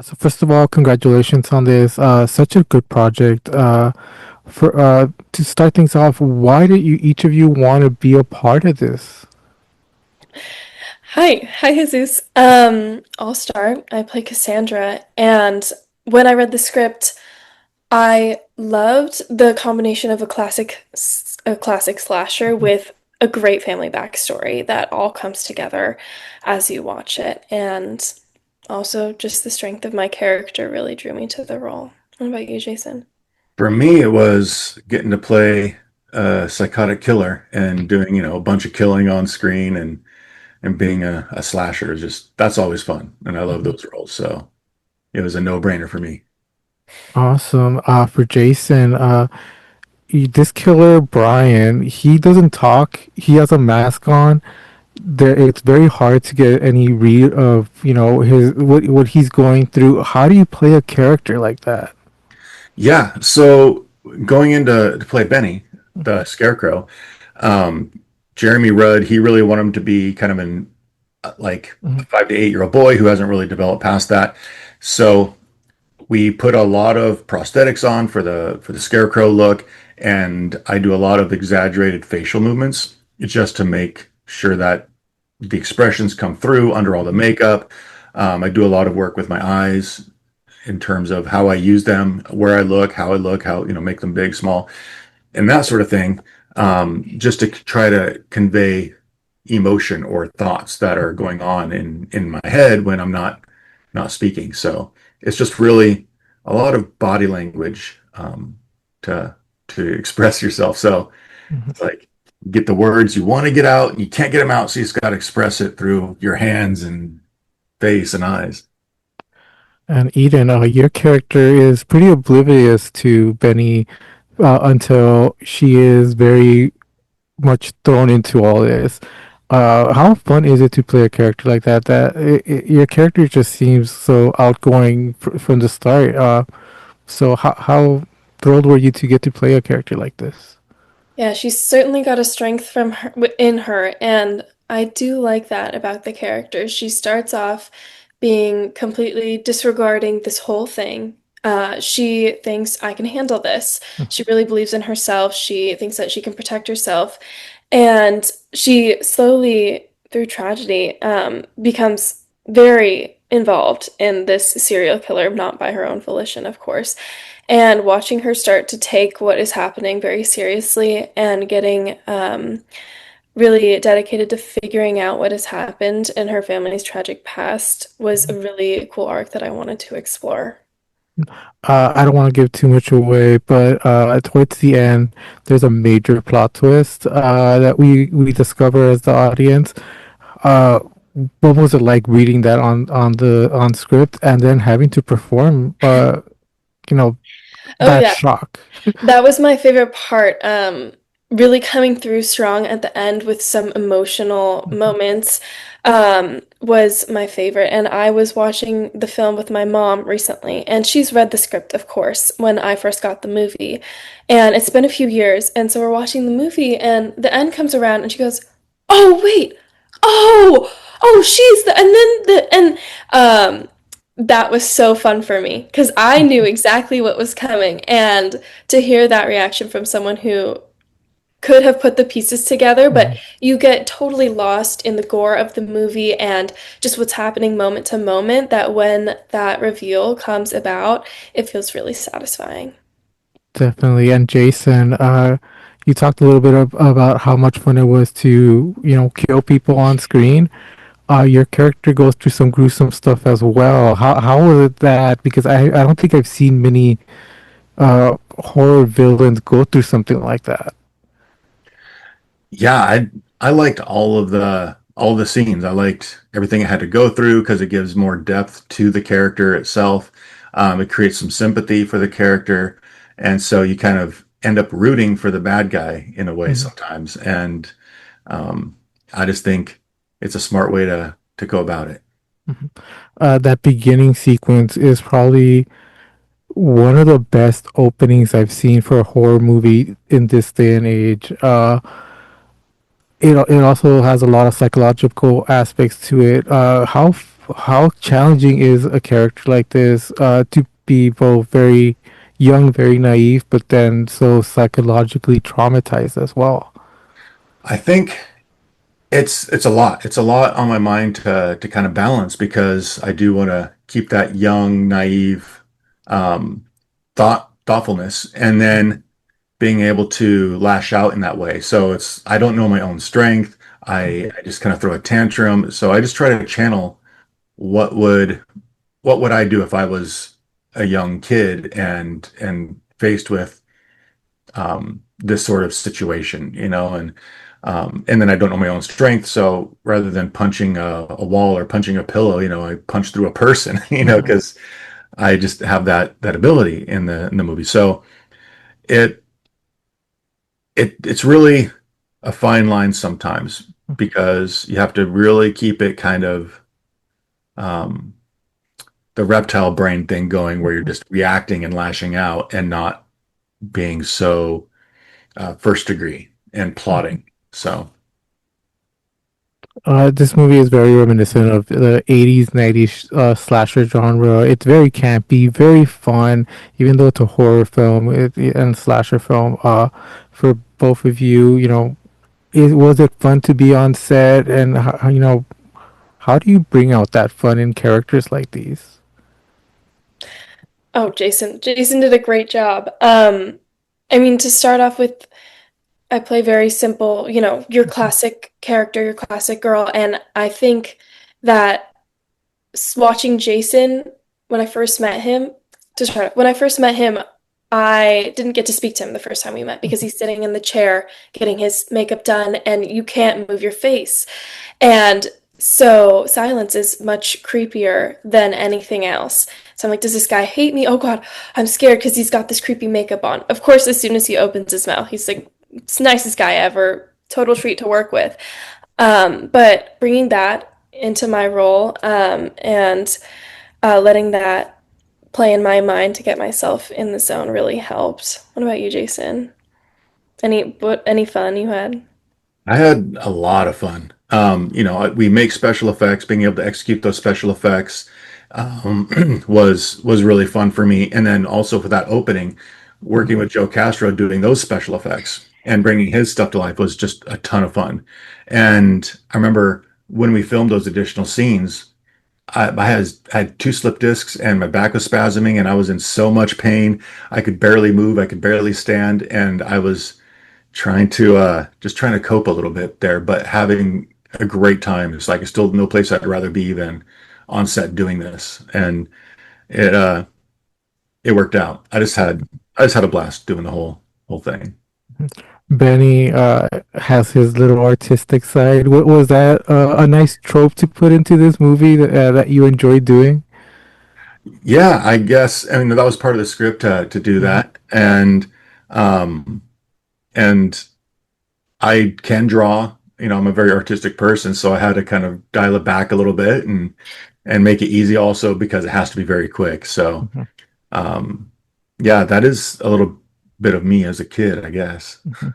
So first of all, congratulations on this. Such a good project. For To start things off, why did you each of you want to be a part of this? Hi, Jesus. I'll start. I play Cassandra, and when I read the script, I loved the combination of a classic slasher with a great family backstory that all comes together as you watch it, and also just the strength of my character really drew me to the role. What about you, Jason? For me, it was getting to play a psychotic killer and doing, a bunch of killing on screen and being a slasher is just that's always fun. And I love Mhm. those roles. So it was a no-brainer for me. Awesome. For Jason, this killer Brian, he doesn't talk. He has a mask on. It's very hard to get any read of, his what he's going through. How do you play a character like that? Yeah. So going into to play Benny, the Scarecrow, um, Jeremy Rudd, he really wanted him to be kind of an like a Mhm. 5 to 8 year old boy who hasn't really developed past that. So we put a lot of prosthetics on for the scarecrow look, and I do a lot of exaggerated facial movements just to make sure that the expressions come through under all the makeup. I do a lot of work with my eyes in terms of how I use them, where I look, how make them big, small, and that sort of thing, just to try to convey emotion or thoughts that are going on in my head when I'm not speaking. So it's just really a lot of body language to to express yourself. So Mhm. it's like get the words you want to get out, and you can't get them out, so you just got to express it through your hands and face and eyes. And Eden, your character is pretty oblivious to Benny until she is very much thrown into all this. How fun is it to play a character like that? Your character just seems so outgoing from the start. So how thrilled were you to get to play a character like this? Yeah, she's certainly got a strength from her in her, and I do like that about the character. She starts off being completely disregarding this whole thing. She thinks I can handle this. She really believes in herself. She thinks that she can protect herself, and she slowly, through tragedy, becomes very involved in this serial killer, not by her own volition, of course. And watching her start to take what is happening very seriously and getting really dedicated to figuring out what has happened in her family's tragic past was a really cool arc that I wanted to explore. I don't want to give too much away, but towards the end, there's a major plot twist that we discover as the audience. Uh, what was it like reading that on script and then having to perform? You know, Oh, that yeah. shock. That was my favorite part. Really coming through strong at the end with some emotional moments, was my favorite. And I was watching the film with my mom recently, and she's read the script, of course, when I first got the movie. And it's been a few years, and so we're watching the movie, and the end comes around, and she goes, "Oh, wait. Oh, oh, she's the," and then um that was so fun for me because I knew exactly what was coming. And to hear that reaction from someone who could have put the pieces together, but Mhm. you get totally lost in the gore of the movie and just what's happening moment to moment, that when that reveal comes about, it feels really satisfying. Definitely. And Jason, you talked a little bit about how much fun it was to, kill people on screen. Your character goes through some gruesome stuff as well. How was it that? Because I don't think I've seen many horror villains go through something like that. Yeah, I liked all the scenes. I liked everything it had to go through because it gives more depth to the character itself. It creates some sympathy for the character, and so you kind of end up rooting for the bad guy in a way Mhm. sometimes. And um, I just think it's a smart way to go about it. Mhm. That beginning sequence is probably one of the best openings I've seen for a horror movie in this day and age. It also has a lot of psychological aspects to it. how challenging is a character like this to be both very young, very naive, but then so psychologically traumatized as well? I think it's a lot. It's a lot on my mind to kind of balance because I do want to keep that young, naive um, thoughtfulness, and then being able to lash out in that way. So it's I don't know my own strength. I just kind of throw a tantrum. So I just try to channel what would what would I do if I was a young kid and faced with this sort of situation, and then I don't know my own strength. So rather than punching a wall or punching a pillow, I punch through a person, Mhm. because I just have that ability in the movie. So it it's really a fine line sometimes because you have to really keep it kind of um, the reptile brain thing going where you're just reacting and lashing out and not being so first degree and plotting. So This movie is very reminiscent of the 80s, 90s slasher genre. It's very campy, very fun, even though it's a horror film and slasher film. For both of you, was it fun to be on set? And, how do you bring out that fun in characters like these? Oh, Jason did a great job. I mean, to start off with, I play very simple, your classic character, your classic girl, and I think that watching Jason when I first met him, when I first met him, I didn't get to speak to him the first time we met because he's sitting in the chair getting his makeup done and you can't move your face. And so silence is much creepier than anything else. So I'm like, does this guy hate me? Oh God, I'm scared because he's got this creepy makeup on. Of course, as soon as he opens his mouth, he's like, it's the nicest guy ever. Total treat to work with. But bringing that into my role and letting that play in my mind to get myself in the zone really helped. What about you, Jason? Any fun you had? I had a lot of fun. We make special effects, being able to execute those special effects was really fun for me. And then also for that opening, working with Joe Castro doing those special effects and bringing his stuff to life was just a ton of fun. And I remember when we filmed those additional scenes, I had two slip discs and my back was spasming and I was in so much pain. I could barely move. I could barely stand. And I was trying to cope a little bit there, but having a great time. It's like still no place I'd rather be than on set doing this. And it it worked out. I just had a blast doing the whole thing. Benny has his little artistic side. What was that a nice trope to put into this movie that you enjoyed doing? Yeah, I guess I mean that was part of the script to do Mhm, that. Um and I can draw. I'm a very artistic person, so I had to kind of dial it back a little bit and make it easy also because it has to be very quick. So mhm, um yeah, that is a little bit of me as a kid, I guess. mhm.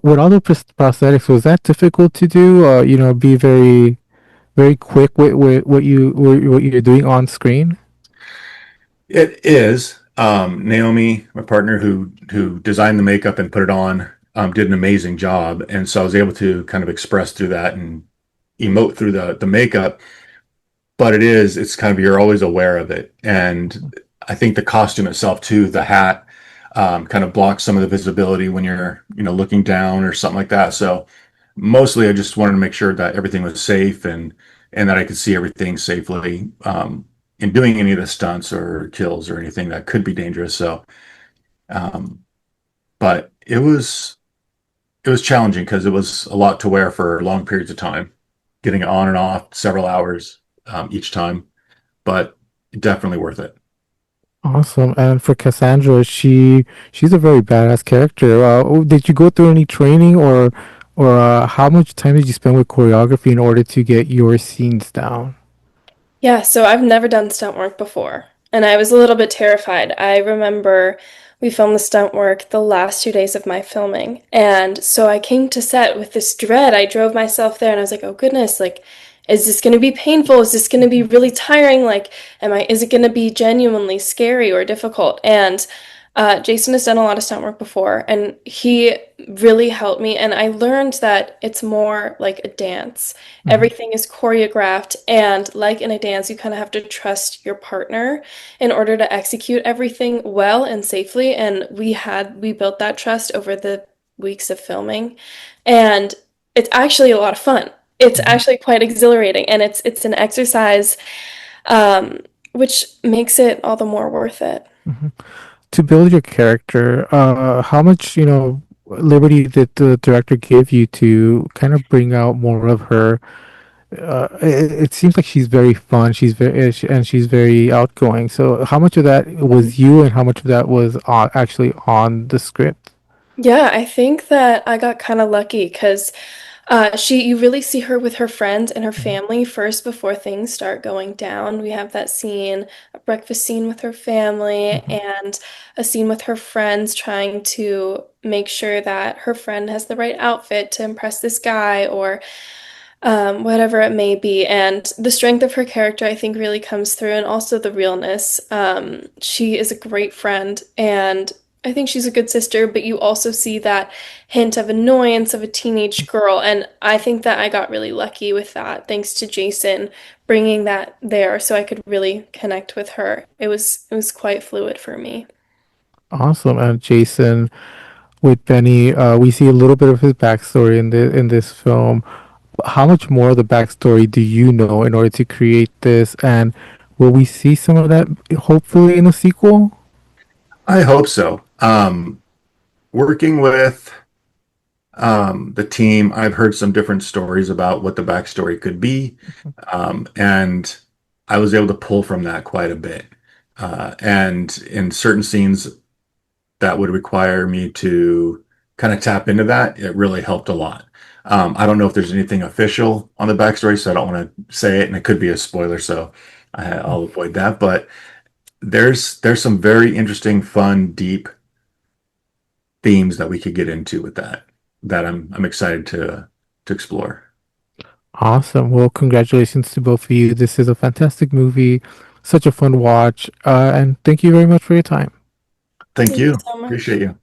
With all the prosthetics, was that difficult to do? Be very, very quick with what you're doing on screen. It is. Naomi, my partner who designed the makeup and put it on, did an amazing job, and so I was able to kind of express through that and emote through the makeup. But it's kind of you're always aware of it, and I think the costume itself too, the hat, kind of blocks some of the visibility when you're looking down or something like that. So mostly, I just wanted to make sure that everything was safe and that I could see everything safely in doing any of the stunts or kills or anything that could be dangerous. So, um, but it was challenging because it was a lot to wear for long periods of time, getting it on and off several hours each time, but definitely worth it. Awesome. And for Cassandra, she's a very badass character. Did you go through any training or how much time did you spend with choreography in order to get your scenes down? Yeah, so I've never done stunt work before, and I was a little bit terrified. I remember we filmed the stunt work the last 2 days of my filming, and so I came to set with this dread. I drove myself there, and I was like, "Oh goodness, like, is this going to be painful? Is this going to be really tiring? Like, is it going to be genuinely scary or difficult? And Jason has done a lot of stunt work before, and he really helped me. And I learned that it's more like a dance. Mhm. Everything is choreographed, and like in a dance, you kind of have to trust your partner in order to execute everything well and safely. And we built that trust over the weeks of filming, and it's actually a lot of fun. It's Mhm. actually quite exhilarating, and it's an exercise, um, which makes it all the more worth it. Mhm. To build your character, how much, liberty did the director give you to kind of bring out more of her? It seems like she's very fun. And she's very outgoing. So, how much of that was you, and how much of that was actually on the script? Yeah, I think that I got kind of lucky because you really see her with her friends and her Mhm. family first before things start going down. We have that scene, a breakfast scene with her family, Mhm. and a scene with her friends trying to make sure that her friend has the right outfit to impress this guy or whatever it may be. And the strength of her character, I think, really comes through, and also the realness. She is a great friend, and I think she's a good sister, but you also see that hint of annoyance of a teenage girl. And I think that I got really lucky with that, thanks to Jason bringing that there so I could really connect with her. It was quite fluid for me. Awesome. And Jason with Benny, we see a little bit of his backstory in this film. How much more of the backstory do you know in order to create this? And will we see some of that hopefully in a sequel? I hope so. Working with the team, I've heard some different stories about what the backstory could be, and I was able to pull from that quite a bit. And in certain scenes that would require me to kind of tap into that, it really helped a lot. I don't know if there's anything official on the backstory, so I don't want to say it, and it could be a spoiler, so I'll avoid that. But there's some very interesting, fun, deep themes that we could get into with that I'm excited to explore. Awesome. Well, congratulations to both of you. This is a fantastic movie, such a fun watch. And thank you very much for your time. Thank Thank you you. so much. Appreciate you.